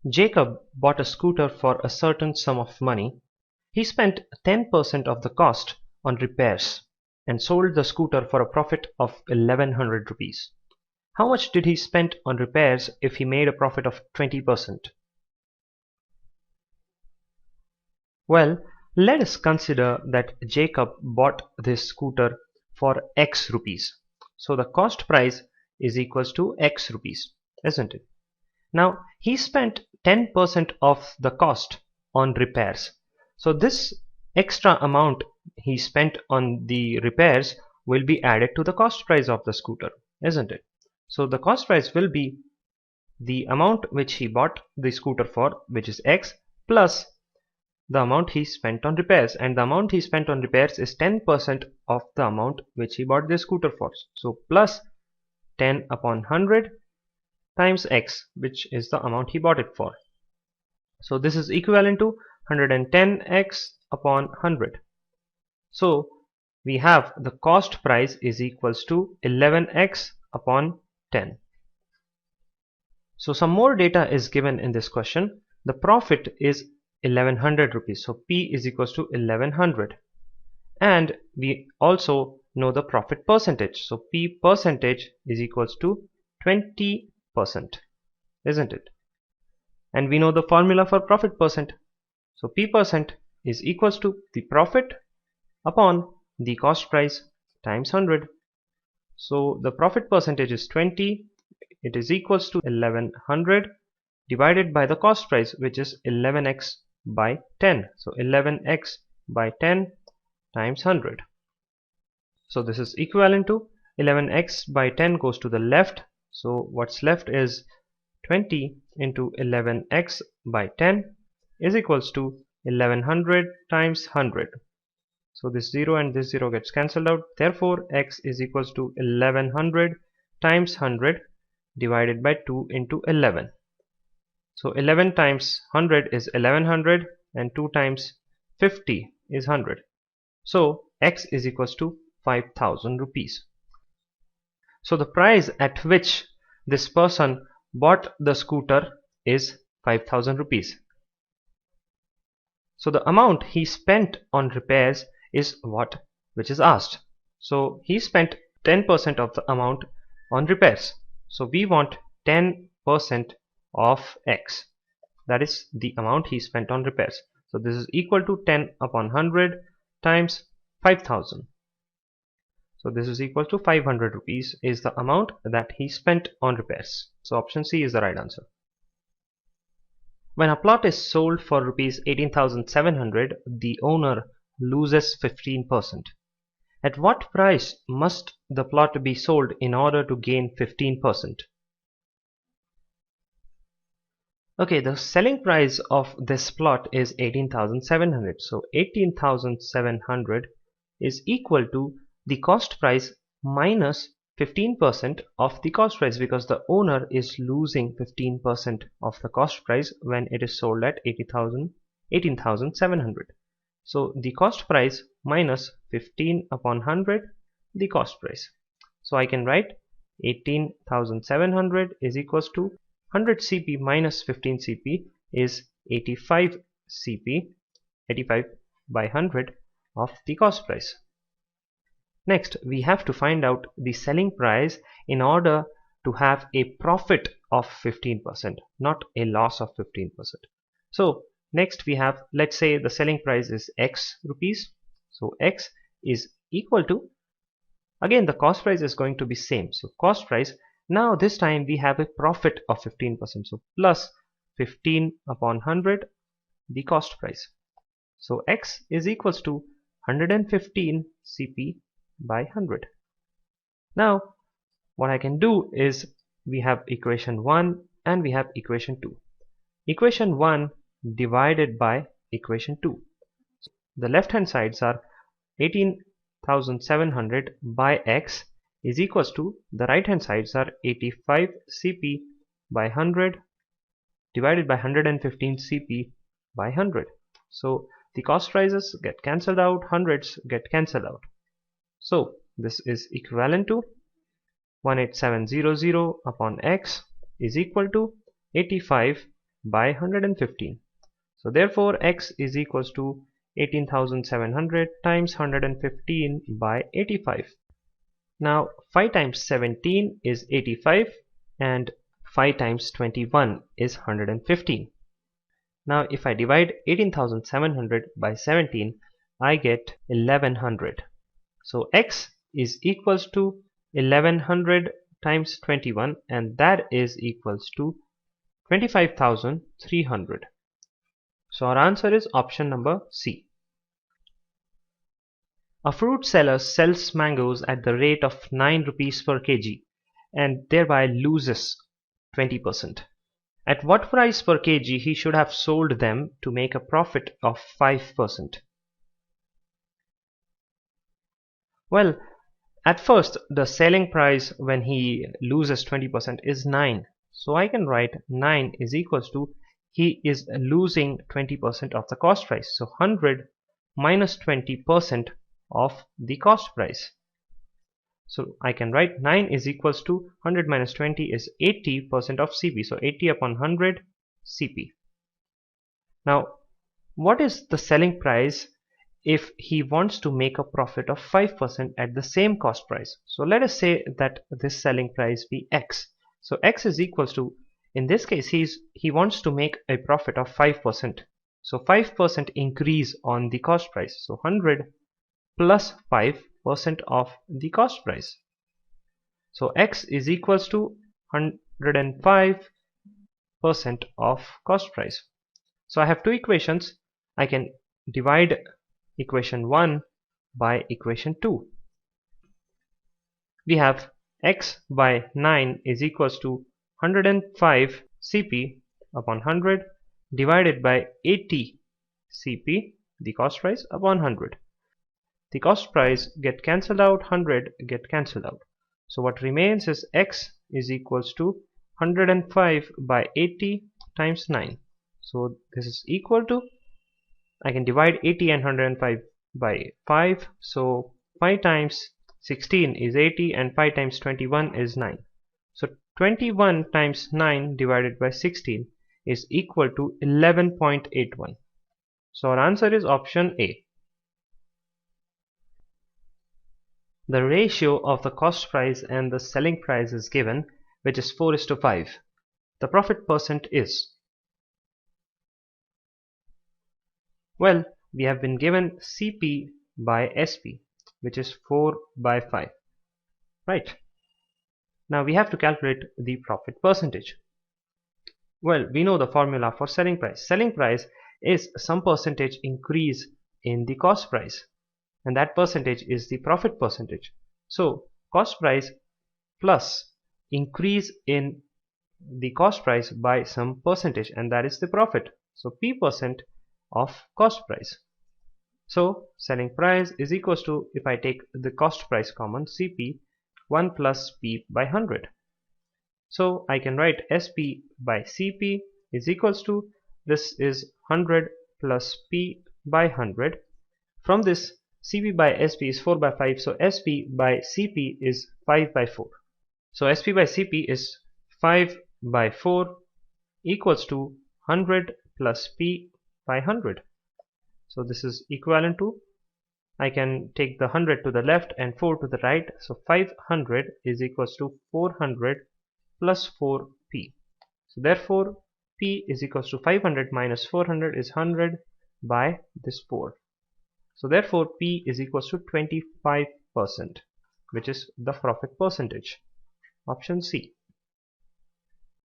Jacob bought a scooter for a certain sum of money. He spent 10% of the cost on repairs and sold the scooter for a profit of 1100 rupees. How much did he spend on repairs if he made a profit of 20%? Well, let us consider that Jacob bought this scooter for X rupees. So the cost price is equals to X rupees, isn't it? Now he spent 10% of the cost on repairs. So this extra amount he spent on the repairs will be added to the cost price of the scooter, isn't it? So the cost price will be the amount which he bought the scooter for, which is X, plus the amount he spent on repairs, and the amount he spent on repairs is 10% of the amount which he bought the scooter for. So plus 10 upon 100 times X, which is the amount he bought it for. So this is equivalent to 110x upon 100. So we have the cost price is equals to 11x upon 10. So some more data is given in this question. The profit is 1100 rupees. So P is equals to 1100. And we also know the profit percentage. So P percentage is equals to 20%, isn't it? And we know the formula for profit percent. So P percent is equals to the profit upon the cost price times 100. So the profit percentage is 20. It is equals to 1100 divided by the cost price, which is 11x by 10. So 11x by 10 times 100. So this is equivalent to 11x by 10 goes to the left. So what's left is 20 into 11x by 10 is equals to 1100 times 100. So this 0 and this 0 gets cancelled out. Therefore x is equals to 1100 times 100 divided by 2 into 11. So 11 times 100 is 1100 and 2 times 50 is 100. So x is equals to 5000 rupees. So the price at which this person bought the scooter is 5000 rupees. So the amount he spent on repairs is what which is asked. So he spent 10% of the amount on repairs. So we want 10% of X. That is the amount he spent on repairs. So this is equal to 10 upon 100 times 5000. So this is equal to 500 rupees is the amount that he spent on repairs. So option C is the right answer. When a plot is sold for rupees 18,700, the owner loses 15%. At what price must the plot be sold in order to gain 15%? Okay, the selling price of this plot is 18,700. So 18,700 is equal to the cost price minus 15% of the cost price, because the owner is losing 15% of the cost price when it is sold at 18,700. So the cost price minus 15 upon 100 the cost price. So I can write 18,700 is equals to 100 CP minus 15 CP is 85 CP, 85 by 100 of the cost price. Next, we have to find out the selling price in order to have a profit of 15%, not a loss of 15%. So next we have, let's say the selling price is X rupees. So X is equal to, again the cost price is going to be same. So cost price, now this time we have a profit of 15%. So plus 15 upon 100 the cost price. So X is equals to 115 CP by 100. Now what I can do is, we have equation 1 and we have equation 2. Equation 1 divided by equation 2. The left hand sides are 18,700 by X is equals to, the right hand sides are 85 CP by 100 divided by 115 CP by 100. So the cost prices get cancelled out, hundreds get cancelled out. So this is equivalent to 18700 upon X is equal to 85 by 115. So therefore x is equals to 18,700 times 115 by 85. Now 5 times 17 is 85 and 5 times 21 is 115. Now if I divide 18,700 by 17, I get 1100. So x is equals to 1100 times 21, and that is equals to 25,300. So our answer is option number C. A fruit seller sells mangoes at the rate of 9 rupees per kg and thereby loses 20%. At what price per kg he should have sold them to make a profit of 5%? Well, at first the selling price when he loses 20% is 9. So I can write 9 is equals to he is losing 20% of the cost price. So 100 minus 20% of the cost price. So I can write 9 is equals to 100 minus 20 is 80% of CP. So 80 upon 100 CP. Now what is the selling price if he wants to make a profit of 5% at the same cost price? So let us say that this selling price be X. So X is equals to, in this case he wants to make a profit of 5%. So 5% increase on the cost price. So 100 plus 5% of the cost price. So X is equals to 105% of cost price. So I have two equations. I can divide equation 1 by equation 2. We have x by 9 is equals to 105 CP upon 100 divided by 80 CP, the cost price, upon 100. The cost price get cancelled out, 100 get cancelled out. So what remains is x is equals to 105 by 80 times 9. So this is equal to, I can divide 80 and 105 by 5. So 5 times 16 is 80 and 5 times 21 is 9. So 21 times 9 divided by 16 is equal to 11.81. So our answer is option A. The ratio of the cost price and the selling price is given, which is 4:5. The profit percent is, well, we have been given CP by SP, which is 4 by 5, right? Now we have to calculate the profit percentage. Well, we know the formula for selling price. Selling price is some percentage increase in the cost price, and that percentage is the profit percentage. So cost price plus increase in the cost price by some percentage, and that is the profit. So P% of cost price. So selling price is equals to, if I take the cost price common, CP 1 plus P by 100. So I can write SP by CP is equals to, this is 100 plus P by 100. From this, CP by SP is 4 by 5, so SP by CP is 5 by 4. So SP by CP is 5 by 4 equals to 100 plus P by 100. So this is equivalent to, I can take the 100 to the left and 4 to the right. So 500 is equals to 400 plus 4P. So therefore P is equals to 500 minus 400 is 100 by this 4. So therefore P is equals to 25%, which is the profit percentage. Option C.